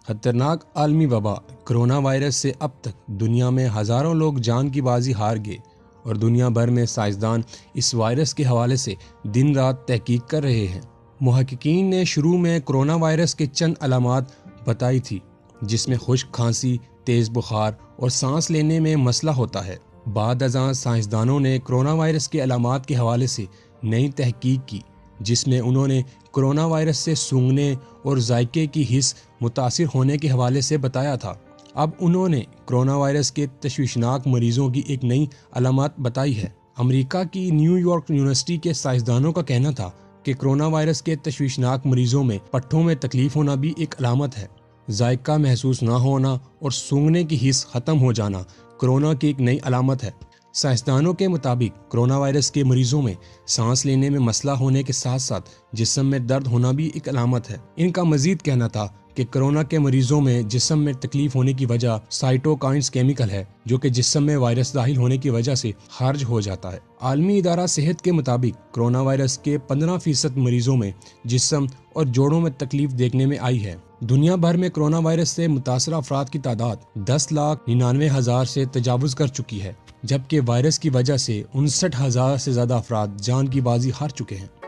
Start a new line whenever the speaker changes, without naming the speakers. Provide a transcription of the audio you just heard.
خطرناک عالمی وبا کرونا وائرس سے اب تک دنیا میں ہزاروں لوگ جان کی بازی ہار گئے اور دنیا بھر میں سائنسدان اس وائرس کے حوالے سے دن رات تحقیق کر رہے ہیں۔ محققین نے شروع میں کرونا وائرس کے چند علامات بتائی تھی، جس میں خشک کھانسی، تیز بخار اور سانس لینے میں مسئلہ ہوتا ہے۔ بعد ازاں سائنسدانوں نے کرونا وائرس کے علامات کے حوالے سے نئی تحقیق کی، جس میں انہوں نے کرونا وائرس سے سونگھنے اور ذائقے کی حس متاثر ہونے کے حوالے سے بتایا تھا۔ اب انہوں نے کرونا وائرس کے تشویشناک مریضوں کی ایک نئی علامات بتائی ہے۔ امریکہ کی نیو یارک یونیورسٹی کے سائنسدانوں کا کہنا تھا کہ کرونا وائرس کے تشویشناک مریضوں میں پٹھوں میں تکلیف ہونا بھی ایک علامت ہے۔ ذائقہ محسوس نہ ہونا اور سونگھنے کی حس ختم ہو جانا کرونا کی ایک نئی علامت ہے۔ سائنسدانوں کے مطابق کرونا وائرس کے مریضوں میں سانس لینے میں مسئلہ ہونے کے ساتھ ساتھ جسم میں درد ہونا بھی ایک علامت ہے۔ ان کا مزید کہنا تھا کہ کرونا کے مریضوں میں جسم میں تکلیف ہونے کی وجہ سائٹوکائنز کیمیکل ہے، جو کہ جسم میں وائرس داخل ہونے کی وجہ سے خارج ہو جاتا ہے۔ عالمی ادارہ صحت کے مطابق کرونا وائرس کے 15% مریضوں میں جسم اور جوڑوں میں تکلیف دیکھنے میں آئی ہے۔ دنیا بھر میں کرونا وائرس سے متاثرہ افراد کی تعداد 10,99,000 سے تجاوز کر چکی ہے، جبکہ وائرس کی وجہ سے 59,000 سے زیادہ افراد جان کی بازی ہار چکے ہیں۔